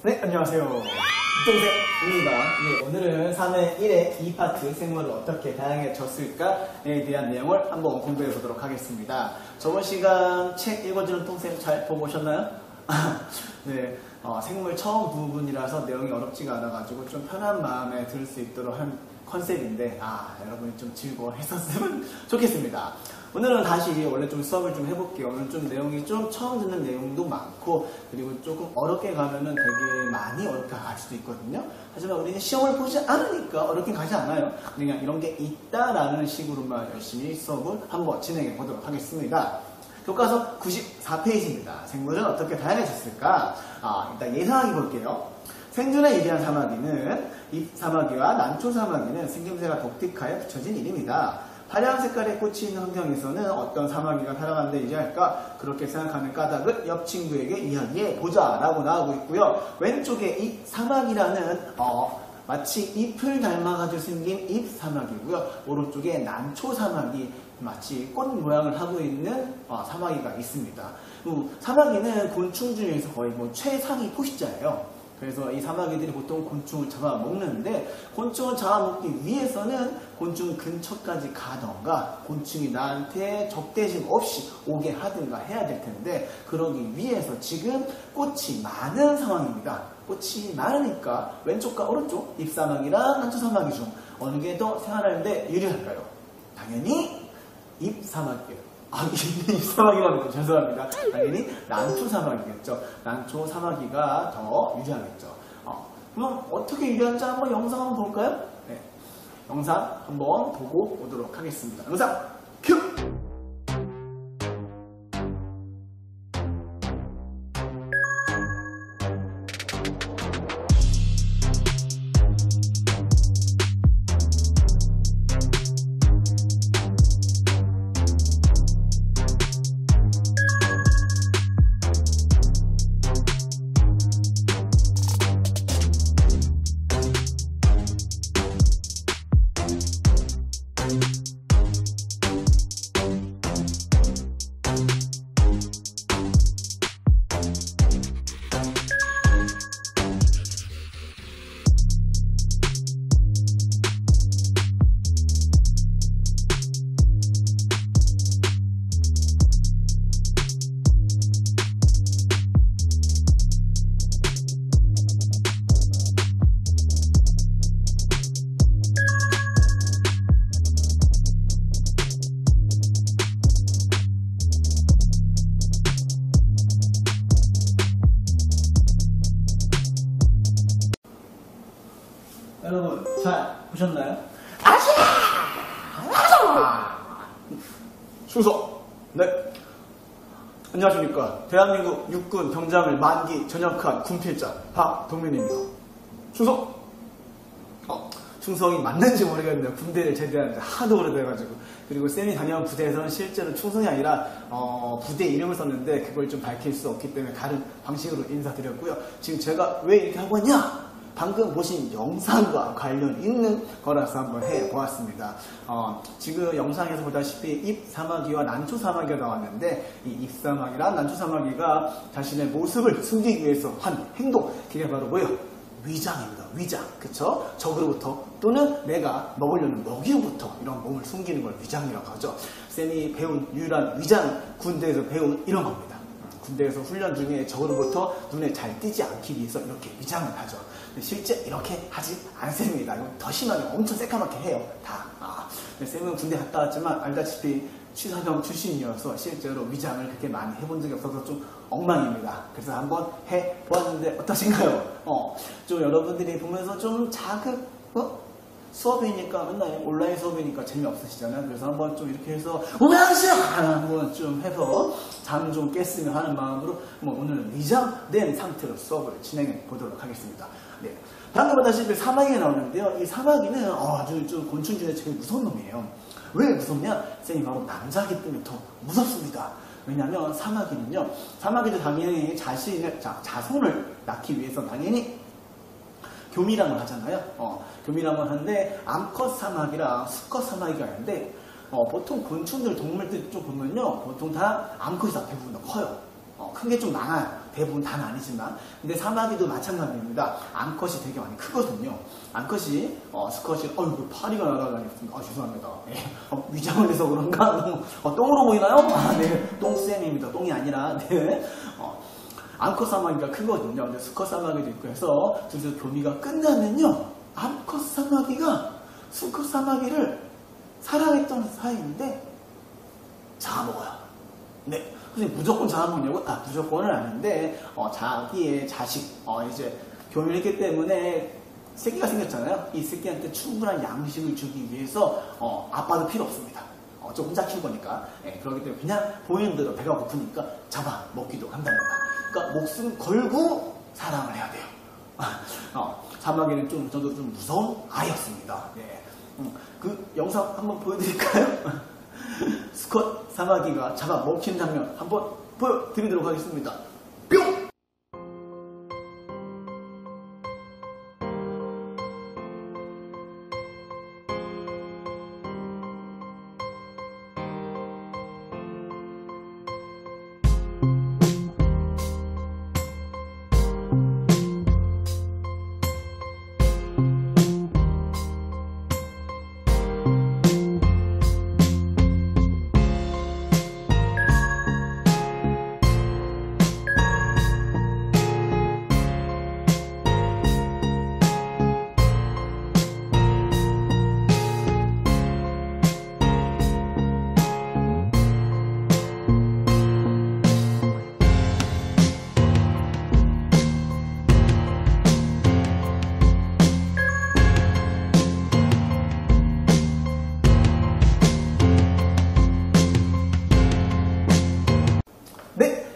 네, 안녕하세요. 동생입니다. 네, 오늘은 3회 1회 2파트 생물을 어떻게 다양해졌을까에 대한 내용을 한번 공부해 보도록 하겠습니다. 저번 시간 책 읽어주는 동생 잘 보고 오셨나요? 네, 생물 처음 부분이라서 내용이 어렵지가 않아가지고 좀 편한 마음에 들을 수 있도록 한 컨셉인데, 여러분이 좀 즐거워했었으면 좋겠습니다. 오늘은 다시 원래 좀 수업을 좀 해볼게요. 오늘 좀 내용이 좀 처음 듣는 내용도 많고, 그리고 조금 어렵게 가면은 되게 많이 어렵게 갈 수도 있거든요. 하지만 우리는 시험을 보지 않으니까 어렵게 가지 않아요. 그냥 이런 게 있다라는 식으로만 열심히 수업을 한번 진행해 보도록 하겠습니다. 교과서 94페이지입니다. 생물은 어떻게 다양해졌을까? 일단 예상하기 볼게요. 생존에 유리한 사마귀는 잎사마귀와 난초사마귀는 생김새가 독특하여 붙여진 이름이다. 화려한 색깔의 꽃이 있는 환경에서는 어떤 사마귀가 살아가는데 유리할까? 그렇게 생각하는 까닭을 옆 친구에게 이야기해 보자 라고 나오고 있고요. 왼쪽에 이 사마귀라는 마치 잎을 닮아가지고 생긴 잎사마귀고요. 오른쪽에 난초사마귀, 마치 꽃 모양을 하고 있는 사마귀가 있습니다. 사마귀는 곤충 중에서 거의 최상위 포식자예요. 그래서 이 사마귀들이 보통 곤충을 잡아먹는데, 곤충을 잡아먹기 위해서는 곤충 근처까지 가던가 곤충이 나한테 적대심 없이 오게 하든가 해야 될 텐데, 그러기 위해서 지금 꽃이 많은 상황입니다. 꽃이 많으니까 왼쪽과 오른쪽 잎사마귀랑 난초사마귀 중 어느 게 더 생활하는데 유리할까요? 당연히 잎사마귀예요. 잎사마귀라고 죄송합니다. 당연히 난초사마귀겠죠. 난초사마귀가 더 유리하겠죠. 그럼 어떻게 유리한지 한번 영상 한번 볼까요? 네, 영상 한번 보고 오도록 하겠습니다. 영상 큐! 여러분 잘 보셨나요? 충성! 네, 안녕하십니까. 대한민국 육군 병장을 만기 전역한 군필자 박동민입니다. 충성! 충성이 맞는지 모르겠네요. 군대를 제대한 지 하도 오래돼가지고. 그리고 쌤이 다녀온 부대에서는 실제로 충성이 아니라 부대 이름을 썼는데 그걸 좀 밝힐 수 없기 때문에 다른 방식으로 인사드렸고요. 지금 제가 왜 이렇게 하고 있냐? 방금 보신 영상과 관련 있는 거라서 한번 해보았습니다. 지금 영상에서 보다시피 잎사마귀와 난초사마귀가 나왔는데, 이 잎사마귀랑 난초사마귀가 자신의 모습을 숨기기 위해서 한 행동, 그게 바로 뭐예요? 위장입니다. 위장. 그쵸? 적으로부터 또는 내가 먹으려는 먹이로부터 이런 몸을 숨기는 걸 위장이라고 하죠. 쌤이 배운 유일한 위장, 군대에서 배운 이런 겁니다. 군대에서 훈련 중에 적으로부터 눈에 잘 띄지 않기 위해서 이렇게 위장을 하죠. 실제 이렇게 하지 않습니다. 더 심하게 엄청 새까맣게 해요. 다. 쌤은 군대 갔다 왔지만 알다시피 취사병 출신이어서 실제로 위장을 그렇게 많이 해본 적이 없어서 좀 엉망입니다. 그래서 한번 해보았는데 어떠신가요? 좀 여러분들이 보면서 좀 자극, 수업이니까 맨날 온라인 수업이니까 재미없으시잖아요. 그래서 한번 좀 이렇게 해서 한번 좀 해서 잠 좀 깼으면 하는 마음으로 오늘은 위장된 상태로 수업을 진행해 보도록 하겠습니다. 네, 방금 보다시피 사마귀가 나오는데요. 이 사마귀는 아주 좀 곤충 중에 제일 무서운 놈이에요. 왜 무섭냐? 쌤이 바로 남자이기 때문에 더 무섭습니다. 왜냐하면 사마귀도 당연히 자신의 자손을 낳기 위해서 당연히 교미랑을 하잖아요. 교미랑을 하는데 암컷 사마귀랑 수컷 사마귀가 있는데 보통 곤충들, 동물들 좀 보면요, 보통 다 암컷이 다 대부분 커요. 큰 게 좀 많아요. 대부분 다는 아니지만. 근데 사마귀도 마찬가지입니다. 암컷이 되게 많이 크거든요. 암컷이, 수컷이, 어이구, 파리가 날아다녔습니다. 죄송합니다. 예. 위장을 해서 그런가? 너무, 똥으로 보이나요? 네. 똥쌤입니다. 똥이 아니라, 네. 암컷 사마귀가 크거든요. 근데 수컷 사마귀도 있고 해서, 둘이서 교미가 끝나면요. 암컷 사마귀가 수컷 사마귀를 사랑했던 사이인데, 잡아먹어요. 네. 근데 무조건 잡아먹냐고? 무조건은 아닌데, 자기의 자식, 이제, 교미를 했기 때문에, 새끼가 생겼잖아요. 이 새끼한테 충분한 양식을 주기 위해서, 아빠도 필요 없습니다. 저 혼자 키울 거니까. 예, 그렇기 때문에 그냥 보이는 대로 배가 고프니까 잡아 먹기도 한답니다. 그러니까 목숨 걸고 사랑을 해야 돼요. 사마귀는 저도 좀 무서운 아이였습니다. 네. 그 영상 한번 보여드릴까요? 수컷 사마귀가 잡아 먹힌 장면 한번 보여드리도록 하겠습니다. 뿅!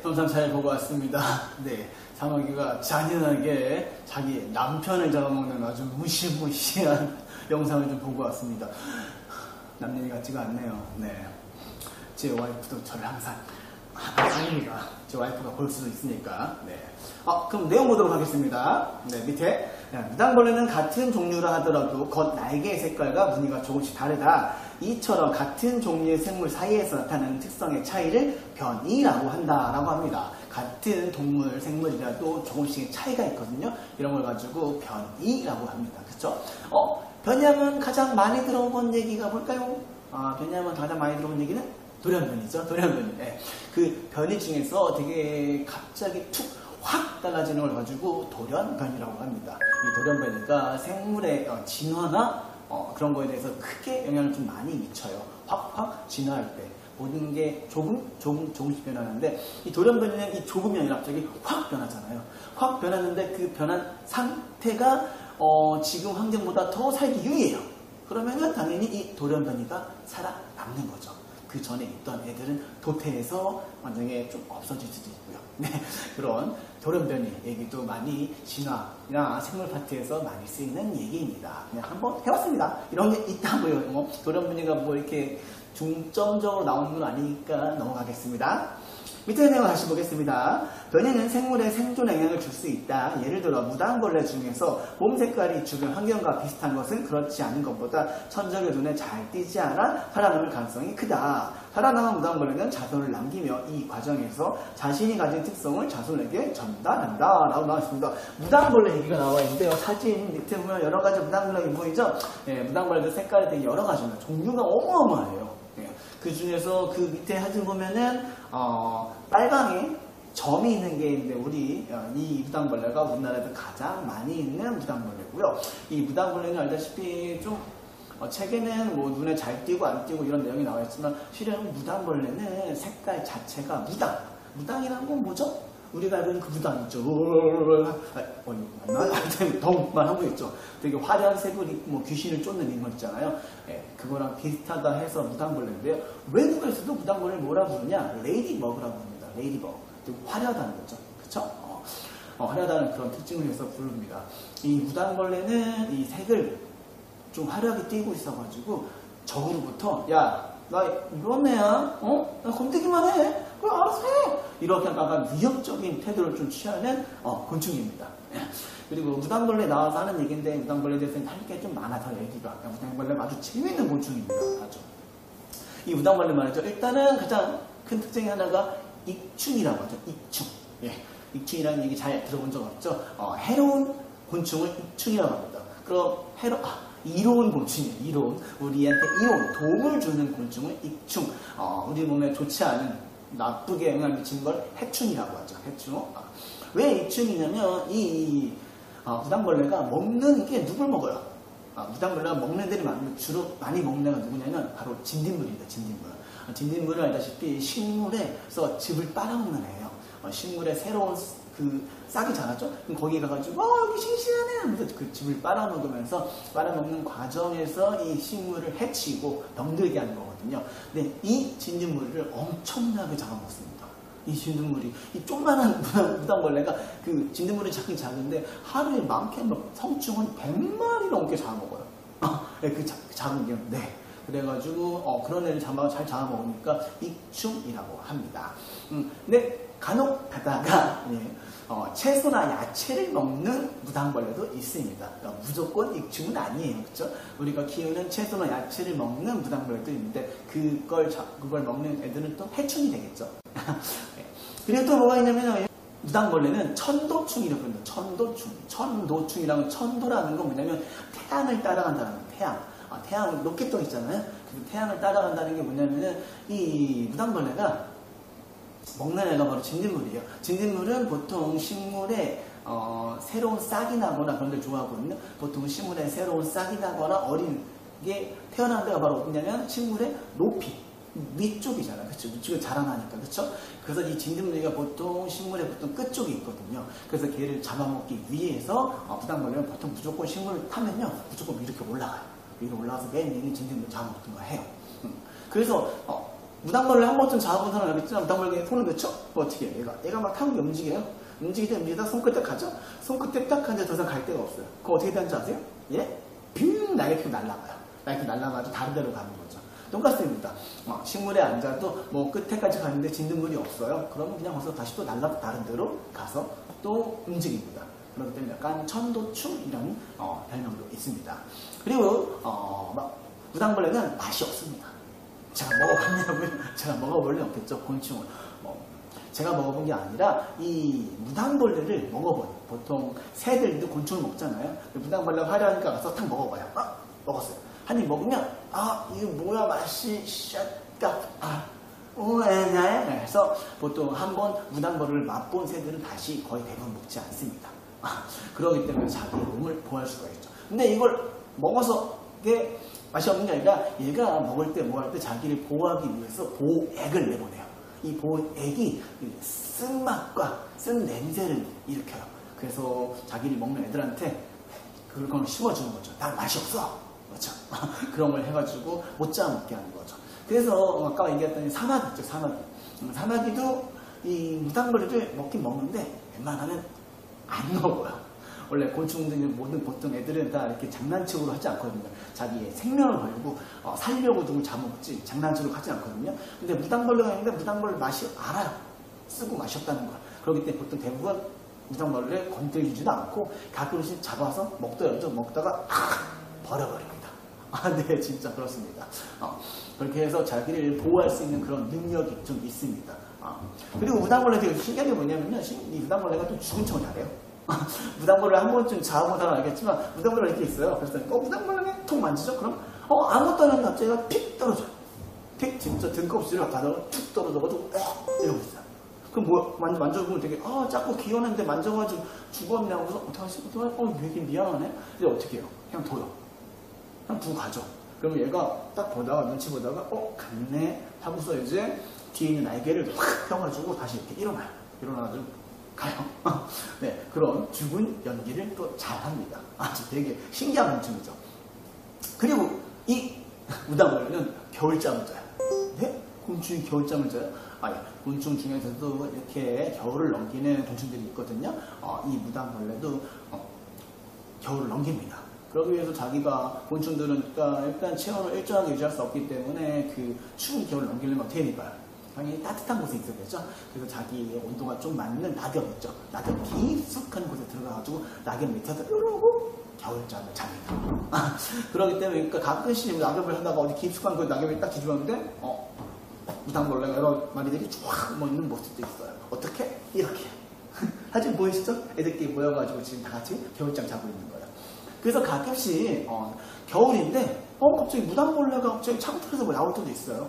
영상 잘 보고 왔습니다. 네, 사마귀가 잔인하게 자기 남편을 잡아먹는 아주 무시무시한 영상을 좀 보고 왔습니다. 남녀이 같지가 않네요. 네, 제 와이프도 저를 항상 아닙니다. 제 와이프가 볼 수도 있으니까. 네. 그럼 내용 보도록 하겠습니다. 네, 밑에 무당벌레는 같은 종류라 하더라도 겉 날개의 색깔과 무늬가 조금씩 다르다. 이처럼 같은 종류의 생물 사이에서 나타나는 특성의 차이를 변이라고 한다라고 합니다. 같은 동물, 생물이라도 조금씩 차이가 있거든요. 이런 걸 가지고 변이라고 합니다. 그쵸? 변이하면 가장 많이 들어본 얘기가 뭘까요? 변이하면 가장 많이 들어본 얘기는 돌연변이죠. 돌연변이. 네. 그 변이 중에서 되게 갑자기 툭 확 달라지는 걸 가지고 돌연변이라고 합니다. 이 돌연변이가 생물의 진화나 그런 거에 대해서 크게 영향을 좀 많이 미쳐요. 확 진화할 때 모든 게 조금씩 변하는데, 이 돌연변이는 이 조금이 아니라 갑자기 확 변하잖아요. 확 변하는데 그 변한 상태가 지금 환경보다 더 살기 유리해요. 그러면은 당연히 이 돌연변이가 살아남는 거죠. 그 전에 있던 애들은 도태해서 완전히 좀 없어질 수도 있고요. 네, 그런 돌연변이 얘기도 많이 진화나 생물 파트에서 많이 쓰이는 얘기입니다. 그냥 한번 해봤습니다. 이런 게 있다고요. 돌연변이가 뭐 이렇게 중점적으로 나오는 건 아니니까 넘어가겠습니다. 밑에 내용 다시 보겠습니다. 변이는 생물의 생존에 영향을 줄 수 있다. 예를 들어 무당벌레 중에서 몸 색깔이 주변 환경과 비슷한 것은 그렇지 않은 것보다 천적의 눈에 잘 띄지 않아 살아남을 가능성이 크다. 살아남은 무당벌레는 자손을 남기며 이 과정에서 자신이 가진 특성을 자손에게 전달한다 라고 나왔습니다. 무당벌레 얘기가 나와 있는데요. 사진 밑에 보면 여러 가지 무당벌레가 보이죠? 네, 무당벌레 색깔이 되게 여러 가지입니다. 종류가 어마어마해요. 그 중에서 그 밑에 사진 보면은 빨강에 점이 있는 게 있는데, 이 무당벌레가 우리나라에서 가장 많이 있는 무당벌레고요. 이 무당벌레는 알다시피 좀 책에는 뭐 눈에 잘 띄고 안 띄고 이런 내용이 나와 있지만, 실은 무당벌레는 색깔 자체가 무당이란 건 뭐죠? 우리가 알고 있는 그 무당 있죠. 더 말하고 있죠. 되게 화려한 색을 입고 뭐 귀신을 쫓는 인물 있잖아요. 예, 그거랑 비슷하다 해서 무당벌레인데요. 외국에서도 무당벌레를 뭐라 부르냐? 레이디버그라고 부릅니다. 레이디버그. 되게 화려하다는 거죠. 그쵸? 화려하다는 그런 특징을 해서 부릅니다. 이 무당벌레는 이 색을 좀 화려하게 띄고 있어가지고 적으로부터 나 이런 애야? 나 건드기만 해? 그래, 알아서 해! 이렇게 약간 위협적인 태도를 좀 취하는 곤충입니다. 그리고 무당벌레 나와서 하는 얘기인데, 무당벌레에 대해서는 할 게 좀 많아서 얘기가. 무당벌레는 아주 재미있는 곤충입니다. 아주. 이 무당벌레 말이죠. 일단은 가장 큰 특징이 하나가 익충이라고 하죠. 익충. 예. 익충이라는 얘기 잘 들어본 적 없죠? 해로운 곤충을 익충이라고 합니다. 그럼 이로운 곤충이에요. 이로운. 우리한테 이로운 도움을 주는 곤충을 익충. 우리 몸에 좋지 않은 나쁘게 영향을 미치는 걸 해충이라고 하죠. 해충. 왜 익충이냐면 이 무당벌레가 먹는 게 누굴 먹어요? 무당벌레가 먹는 애들이 주로 많이 먹는 애가 누구냐면 바로 진딧물입니다. 진딧물. 진딧물은 알다시피 식물에서 즙을 빨아먹는 애예요. 식물에 새로운 그 싹이 자라죠? 그럼 거기 가가지고 여기 싱싱하네 하면서 그 즙을 빨아먹는 과정에서 이 식물을 해치고 병들게 하는 거거든요. 근데 이 진딧물을 엄청나게 잡아먹습니다. 이 진딧물이 이 조그만한 무당벌레가 그 진딧물이 작긴 작은데 하루에 많게는 성충은 100마리 넘게 잡아먹어요. 그 작은 게. 네. 그래가지고 그런 애를 잘 잡아먹으니까 익충이라고 합니다. 근데 간혹 가다가 채소나 야채를 먹는 무당벌레도 있습니다. 그러니까 무조건 익충은 아니에요. 그렇죠? 우리가 키우는 채소나 야채를 먹는 무당벌레도 있는데 그걸 먹는 애들은 또 해충이 되겠죠. 그리고 또 뭐가 있냐면 무당벌레는 천도충이라고 합니다. 천도충이라는 천도라는 건 뭐냐면 태양을 따라간다는 거예요. 태양 로켓동 있잖아요. 그 태양을 따라간다는 게 뭐냐면은 이 무당벌레가 먹는 애가 바로 진딧물이에요. 진딧물은 보통 식물에 새로운 싹이 나거나 그런 데 좋아하거든요. 보통 식물에 새로운 싹이 나거나 어린 게 태어난 데가 바로 어디냐면 식물의 높이 위쪽이잖아요. 그렇죠? 위쪽에 자라나니까. 그렇죠? 그래서 이 진딧물이가 보통 식물의 보통 끝쪽에 있거든요. 그래서 걔를 잡아먹기 위해서 무당벌레는 보통 무조건 식물을 타면요. 무조건 이렇게 올라가요. 위로 올라가서 맨 위에 진딧물 잡아먹던 거 해요. 그래서 무당벌레 한 번쯤 잡아본 사람 알겠지만 무당벌레에 손을 넣죠? 어떻게 해요? 얘가 막 타고 움직여요. 움직이다 손끝에 가죠? 손끝에 딱 하는데 더 이상 갈 데가 없어요. 그럼 어떻게 되는지 아세요? 예? 빙 날개 피고 날아가요. 날개 날아가지고 다른 데로 가는 거죠. 똑같습니다. 식물에 앉아도 뭐 끝에까지 가는데 진딧물이 없어요. 그러면 그냥 거기서 다시 또 다른 데로 가서 또 움직입니다. 그렇기 때문에 약간 천도충이라는 별명도 있습니다. 그리고 무당벌레는 맛이 없습니다. 제가 먹어봤냐고요? 제가 먹어볼 리 없겠죠. 곤충을. 제가 먹어본 게 아니라 이 무당벌레를 먹어본 보통 새들도 곤충을 먹잖아요. 무당벌레가 화려하니까 가서 탁 먹어봐요. 먹었어요. 한 입 먹으면 이거 뭐야 맛이 그래서 보통 한번 무당벌레를 맛본 새들은 다시 거의 대부분 먹지 않습니다. 그러기 때문에 자기의 몸을 보호할 수가 있죠. 근데 이걸 먹어서 이게 맛이 없는 게 아니라 얘가 먹을 때 뭐 할 때 자기를 보호하기 위해서 보호액을 내보내요. 이 보호액이 쓴맛과 쓴 냄새를 일으켜요. 그래서 자기를 먹는 애들한테 그걸 씌워주는 거죠. 난 맛이 없어. 그렇죠? 그런 걸 해가지고 못 잡아먹게 하는 거죠. 그래서 아까 얘기했던 사마귀 있죠. 사마귀도 이 무당벌레를 먹긴 먹는데 웬만하면 안 먹어요. 원래 곤충들 모든 보통 애들은 다 이렇게 장난식으로 하지 않거든요. 자기의 생명을 걸고 살려고 누굴 잡아먹지 장난식으로 하지 않거든요. 근데 무당벌레가 있는데 무당벌레 맛이 알아요. 쓰고 맛이 없다는 걸. 그렇기 때문에 보통 대부분 무당벌레를 건드리지도 않고 가끔씩 잡아서 먹더라도 먹다가 버려버립니다. 네, 진짜 그렇습니다. 그렇게 해서 자기를 보호할 수 있는 그런 능력이 좀 있습니다. 그리고 무당벌레 되게 신기한 게 뭐냐면요. 이 무당벌레가 좀 죽은 척을 잘해요. 무당벌레 한 번쯤 잡아본 사람 알겠지만 무당벌레가 이렇게 있어요. 그래서 무당벌레네 통 만지죠? 그럼 아무것도 안 하는 갑자기 픽 떨어져요. 픽 진짜 등껍질을 가다가 툭 떨어져가지고 이러고 있어요. 그럼 뭐 만져보면 되게 자꾸 귀여운데 만져가지고 죽었냐고 해서 어떡하지? 되게 미안하네. 이제 어떻게 해요? 그냥 둬요. 그냥 두고 가죠. 그러면 얘가 딱 보다가 눈치 보다가 갔네 하고서 이제 뒤에 있는 날개를 확 펴가지고 다시 이렇게 일어나가지고 가요. 네, 그런 죽은 연기를 또 잘합니다. 아주 되게 신기한 곤충이죠. 그리고 이 무당벌레는 겨울잠을 자요. 네? 곤충이 겨울잠을 자요? 곤충 중에서도 이렇게 겨울을 넘기는 곤충들이 있거든요. 이 무당벌레도 겨울을 넘깁니다. 그러기 위해서 자기가 곤충들은 일단 체온을 일정하게 유지할 수 없기 때문에 그 추운 겨울을 넘기려면 어떻게 될까요? 당연히 따뜻한 곳에 있어야 되죠. 그래서 자기의 온도가 좀 맞는 낙엽 있죠. 낙엽 깊숙한 곳에 들어가가지고 낙엽 밑에서 이러고 겨울잠을 잡니다. 그렇기 때문에 가끔씩 낙엽을 하다가 어디 깊숙한 곳에 낙엽이 딱 뒤집었는데 무당벌레가 여러 마리들이 쫙 있는 모습도 있어요. 어떻게? 이렇게. 사진 보이시죠? 애들끼리 모여가지고 지금 다 같이 겨울잠 자고 있는 거예요. 그래서 가끔씩 겨울인데 갑자기 무당벌레가 갑자기 창틀에서 나올 때도 있어요.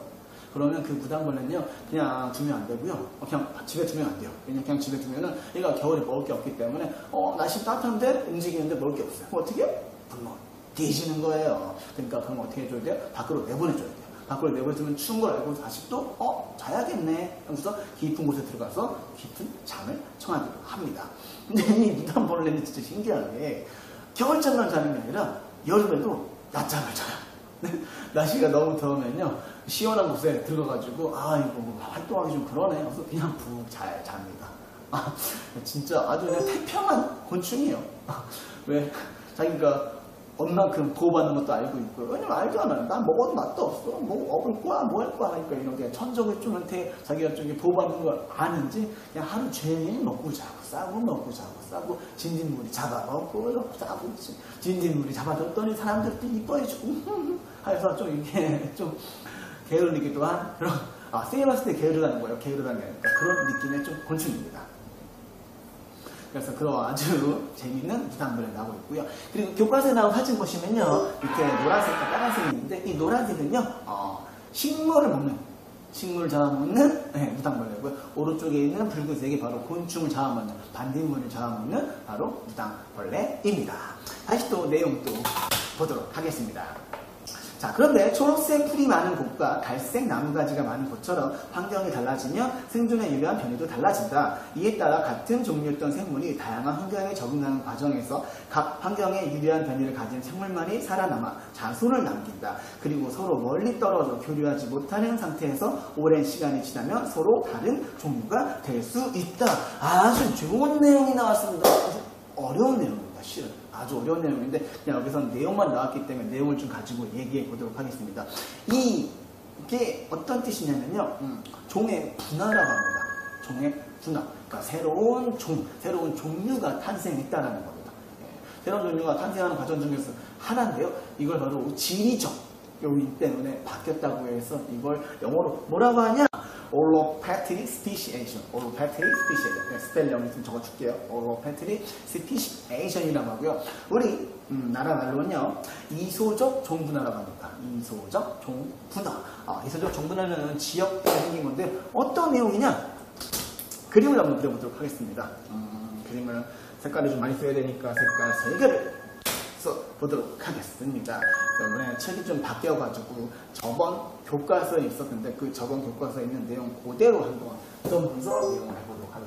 그러면 그 무당벌레는요 그냥 두면 안 되고요. 그냥 집에 두면 안 돼요. 왜냐면 그냥 집에 두면은 얘가 겨울에 먹을 게 없기 때문에 날씨 따뜻한데 움직이는데 먹을 게 없어요. 그럼 어떻게? 굶어 뒤지는 거예요. 그러니까 그럼 어떻게 해줘야 돼요? 밖으로 내보내줘야 돼요. 밖으로 내보내주면 추운 걸 알고 다시 또 자야겠네 하면서 깊은 곳에 들어가서 깊은 잠을 청하기도 합니다. 근데 이 무당벌레는 진짜 신기한 게 겨울잠만 자는 게 아니라 여름에도 낮잠을 자요. 날씨가 너무 더우면요 시원한 곳에 들어가가지고 이거 뭐 활동하기 좀 그러네 그래서 그냥 푹 잘 잡니다. 진짜 아주 그냥 태평한 곤충이에요. 왜 자기가 얼만큼 보호받는 것도 알고 있고요. 왜냐면 알잖아요. 난 먹어도 맛도 없어. 뭐 먹을 거야, 뭐 할 거야 하니까 이런 게 천적을 좀한테 자기가 좀 보호받는 걸 아는지 그냥 하루 종일 먹고 자고 싸고 먹고 자고 싸고 진딧물이 잡아먹고 싸고 진딧물이 잡아줬더니 사람들도 이뻐해주고 해서 좀 이게 좀 게을리기도 한 그런 세일했을 때 게으르다는 거예요. 게으르다는 게 아니라 그런 느낌의 좀 곤충입니다. 그래서 그런 아주 재미있는 무당벌레 나오고 있고요. 그리고 교과서에 나온 사진 보시면요. 이렇게 노란색과 빨간색이 있는데 이 노란색은요. 식물을 먹는 식물을 잡아먹는 무당벌레고요. 오른쪽에 있는 붉은색이 바로 곤충을 잡아먹는 반딧물을 잡아먹는 바로 무당벌레입니다. 다시 또 내용 또 보도록 하겠습니다. 자, 그런데 초록색 풀이 많은 곳과 갈색 나무가지가 많은 곳처럼 환경이 달라지며 생존에 유리한 변이도 달라진다. 이에 따라 같은 종류였던 생물이 다양한 환경에 적응하는 과정에서 각 환경에 유리한 변이를 가진 생물만이 살아남아 자손을 남긴다. 그리고 서로 멀리 떨어져 교류하지 못하는 상태에서 오랜 시간이 지나면 서로 다른 종류가 될 수 있다. 아주 좋은 내용이 나왔습니다. 아주 어려운 내용입니다. 실은. 아주 어려운 내용인데 그냥 여기서는 내용만 나왔기 때문에 내용을 좀 가지고 얘기해 보도록 하겠습니다. 이게 어떤 뜻이냐면요. 종의 분화라고 합니다. 종의 분화. 그러니까 새로운 종류가 탄생했다라는 겁니다. 새로운 종류가 탄생하는 과정 중에서 하나인데요. 이걸 바로 지리적 요인 때문에 바뀌었다고 해서 이걸 영어로 뭐라고 하냐? Allopathic speciation. Allopathic speciation. 스펠링 좀 적어줄게요. Allopathic speciation이라고 하고요. 우리 나라 말로는요. 이소적 종분화라고 합니다. 이소적 종분화. 이소적 종분화는 지역별로 생긴 건데 어떤 내용이냐? 그림을 한번 그려보도록 하겠습니다. 그림을 색깔을 좀 많이 써야 되니까 색깔 3개를 보도록 하겠습니다. 이번에 책이 좀 바뀌어가지고 저번 교과서에 있었는데 그 저번 교과서에 있는 내용 그대로 한번 써보면서 내용을 해보도록 하겠습니다.